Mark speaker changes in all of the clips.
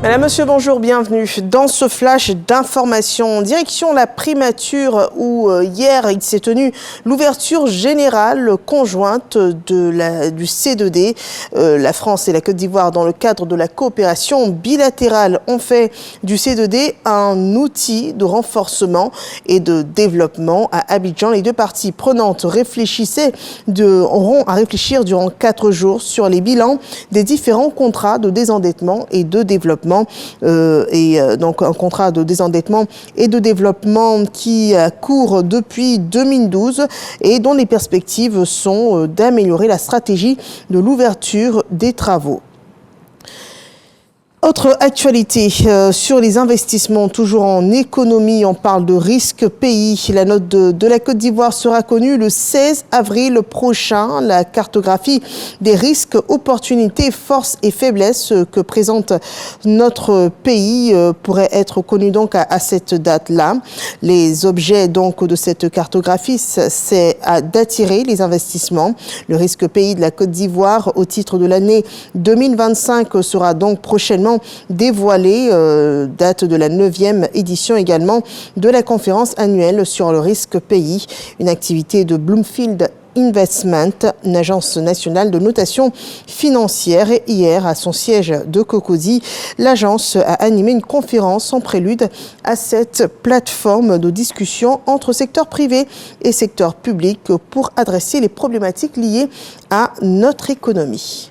Speaker 1: Madame, Monsieur, bonjour, bienvenue dans ce flash d'information. Direction la primature où hier il s'est tenu l'ouverture générale conjointe du C2D. La France et la Côte d'Ivoire, dans le cadre de la coopération bilatérale, ont fait du C2D un outil de renforcement et de développement à Abidjan. Les deux parties prenantes auront à réfléchir durant 4 jours sur les bilans des différents contrats de désendettement et de développement. Donc un contrat de désendettement et de développement qui court depuis 2012 et dont les perspectives sont d'améliorer la stratégie de l'ouverture des travaux. Autre actualité sur les investissements, toujours en économie, on parle de risque pays. La note de la Côte d'Ivoire sera connue le 16 avril prochain. La cartographie des risques, opportunités, forces et faiblesses que présente notre pays pourrait être connue donc à cette date-là. Les objets donc de cette cartographie, c'est d'attirer les investissements. Le risque pays de la Côte d'Ivoire au titre de l'année 2025 sera donc prochainement dévoilé, date de la 9e édition également de la conférence annuelle sur le risque pays, une activité de Bloomfield Investment, une agence nationale de notation financière. Et hier, à son siège de Cocody, l'agence a animé une conférence en prélude à cette plateforme de discussion entre secteur privé et secteur public pour adresser les problématiques liées à notre économie.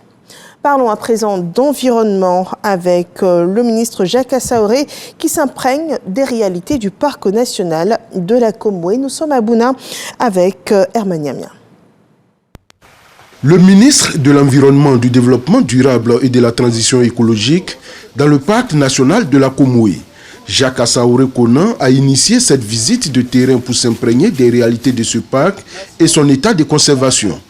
Speaker 1: Parlons à présent d'environnement avec le ministre Jacques Assaoré qui s'imprègne des réalités du parc national de la Komwe. Nous sommes à Bouna avec Herman Yamia.
Speaker 2: Le ministre de l'Environnement, du Développement durable et de la Transition écologique dans le parc national de la Komwe, Jacques Assaoré Konan, a initié cette visite de terrain pour s'imprégner des réalités de ce parc et son état de conservation.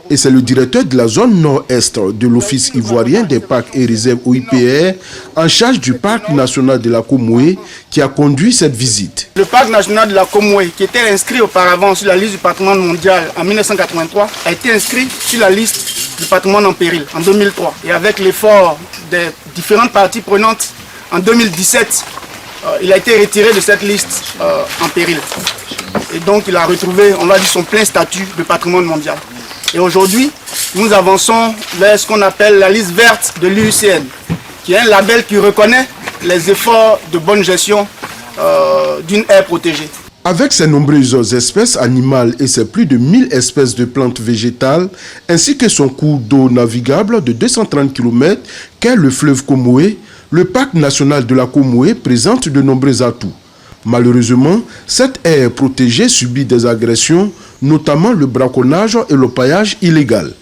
Speaker 2: Et c'est le directeur de la zone nord-est de l'Office ivoirien des parcs et réserves OIPR en charge du parc national de la Komwe qui a conduit cette visite.
Speaker 3: Le parc national de la Komwe, qui était inscrit auparavant sur la liste du patrimoine mondial en 1983, a été inscrit sur la liste du patrimoine en péril en 2003. Et avec l'effort des différentes parties prenantes, en 2017, il a été retiré de cette liste en péril. Et donc il a retrouvé, on va dire, son plein statut de patrimoine mondial. Et aujourd'hui, nous avançons vers ce qu'on appelle la liste verte de l'IUCN, qui est un label qui reconnaît les efforts de bonne gestion d'une aire protégée.
Speaker 2: Avec ses nombreuses espèces animales et ses plus de 1000 espèces de plantes végétales, ainsi que son cours d'eau navigable de 230 km qu'est le fleuve Komwe, le parc national de la Komwe présente de nombreux atouts. Malheureusement, cette aire protégée subit des agressions, notamment le braconnage et le paillage illégal.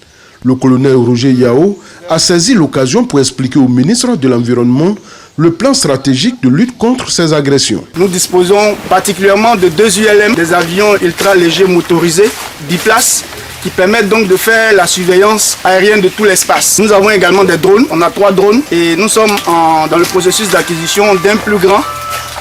Speaker 2: Le colonel Roger Yao a saisi l'occasion pour expliquer au ministre de l'Environnement le plan stratégique de lutte contre ces agressions.
Speaker 3: Nous disposons particulièrement de 2 ULM, des avions ultra-légers motorisés, biplaces, qui permettent donc de faire la surveillance aérienne de tout l'espace. Nous avons également des drones, on a 3 drones et nous sommes dans le processus d'acquisition d'un plus grand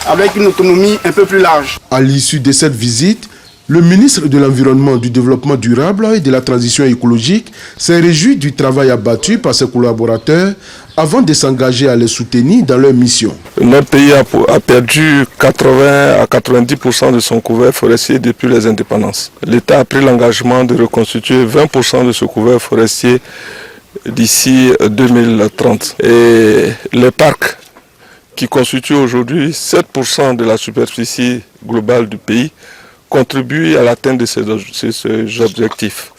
Speaker 3: avec une autonomie un peu plus large.
Speaker 2: À l'issue de cette visite, le ministre de l'Environnement, du Développement durable et de la Transition écologique s'est réjoui du travail abattu par ses collaborateurs avant de s'engager à les soutenir dans leur mission.
Speaker 4: Notre pays a perdu 80 à 90% de son couvert forestier depuis les indépendances. L'État a pris l'engagement de reconstituer 20% de ce couvert forestier d'ici 2030. Et les parcs qui constituent aujourd'hui 7% de la superficie globale du pays, contribuent à l'atteinte de ces objectifs.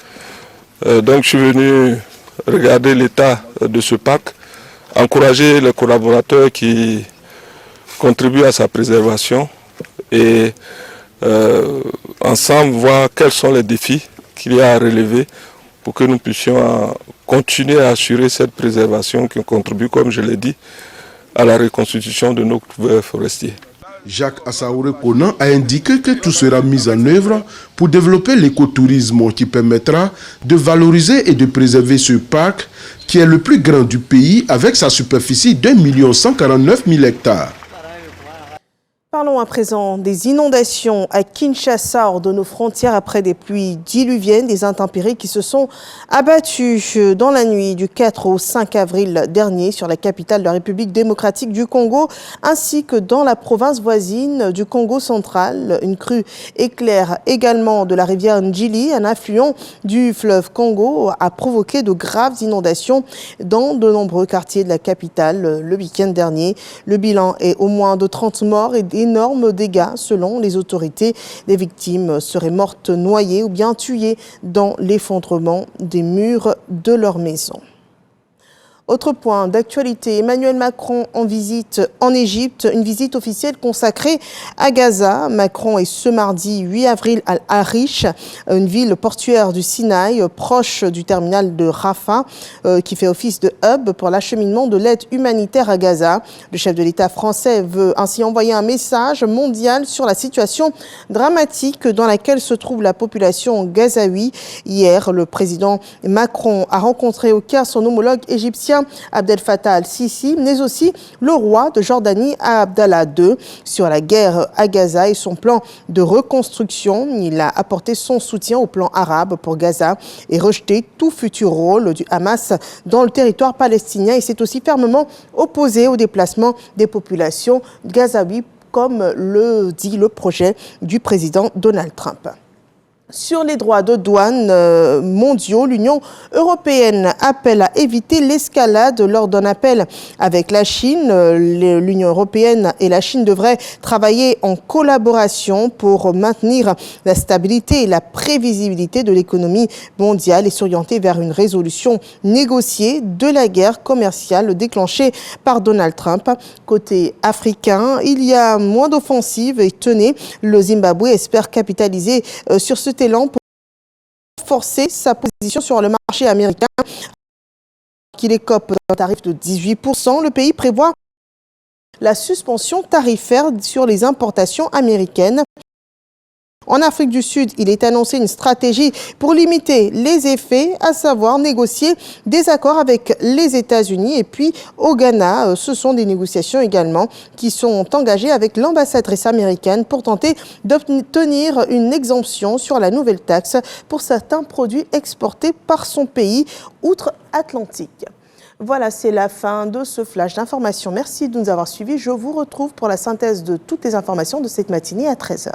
Speaker 4: Donc je suis venu regarder l'état de ce parc, encourager les collaborateurs qui contribuent à sa préservation et ensemble voir quels sont les défis qu'il y a à relever pour que nous puissions continuer à assurer cette préservation qui contribue, comme je l'ai dit, à la reconstitution de nos couverts forestiers.
Speaker 2: Jacques Assaoré Konan a indiqué que tout sera mis en œuvre pour développer l'écotourisme qui permettra de valoriser et de préserver ce parc qui est le plus grand du pays avec sa superficie d'1 149 000 hectares.
Speaker 1: Parlons à présent des inondations à Kinshasa, hors de nos frontières, après des pluies diluviennes, des intempéries qui se sont abattues dans la nuit du 4 au 5 avril dernier sur la capitale de la République démocratique du Congo, ainsi que dans la province voisine du Congo central. Une crue éclair également de la rivière Njili, un affluent du fleuve Congo, a provoqué de graves inondations dans de nombreux quartiers de la capitale le week-end dernier. Le bilan est au moins de 30 morts et d'énormes dégâts selon les autorités. Les victimes seraient mortes noyées ou bien tuées dans l'effondrement des murs de leur maison. Autre point d'actualité, Emmanuel Macron en visite en Égypte, une visite officielle consacrée à Gaza. Macron est ce mardi 8 avril à Al-Arish, une ville portuaire du Sinaï, proche du terminal de Rafah, qui fait office de hub pour l'acheminement de l'aide humanitaire à Gaza. Le chef de l'État français veut ainsi envoyer un message mondial sur la situation dramatique dans laquelle se trouve la population gazaoui. Hier, le président Macron a rencontré au Caire son homologue égyptien Abdel Fattah al-Sisi, mais aussi le roi de Jordanie Abdallah II sur la guerre à Gaza et son plan de reconstruction. Il a apporté son soutien au plan arabe pour Gaza et rejeté tout futur rôle du Hamas dans le territoire palestinien. Il s'est aussi fermement opposé au déplacement des populations gazaouis, comme le dit le projet du président Donald Trump. Sur les droits de douane mondiaux, l'Union européenne appelle à éviter l'escalade lors d'un appel avec la Chine. L'Union européenne et la Chine devraient travailler en collaboration pour maintenir la stabilité et la prévisibilité de l'économie mondiale et s'orienter vers une résolution négociée de la guerre commerciale déclenchée par Donald Trump. Côté africain, il y a moins d'offensives et tenez, le Zimbabwe espère capitaliser sur ce élan pour renforcer sa position sur le marché américain. Qu'il écope d'un tarif de 18%, le pays prévoit la suspension tarifaire sur les importations américaines. En Afrique du Sud, il est annoncé une stratégie pour limiter les effets, à savoir négocier des accords avec les États-Unis. Et puis au Ghana, ce sont des négociations également qui sont engagées avec l'ambassadrice américaine pour tenter d'obtenir une exemption sur la nouvelle taxe pour certains produits exportés par son pays outre-Atlantique. Voilà, c'est la fin de ce flash d'information. Merci de nous avoir suivis. Je vous retrouve pour la synthèse de toutes les informations de cette matinée à 13h.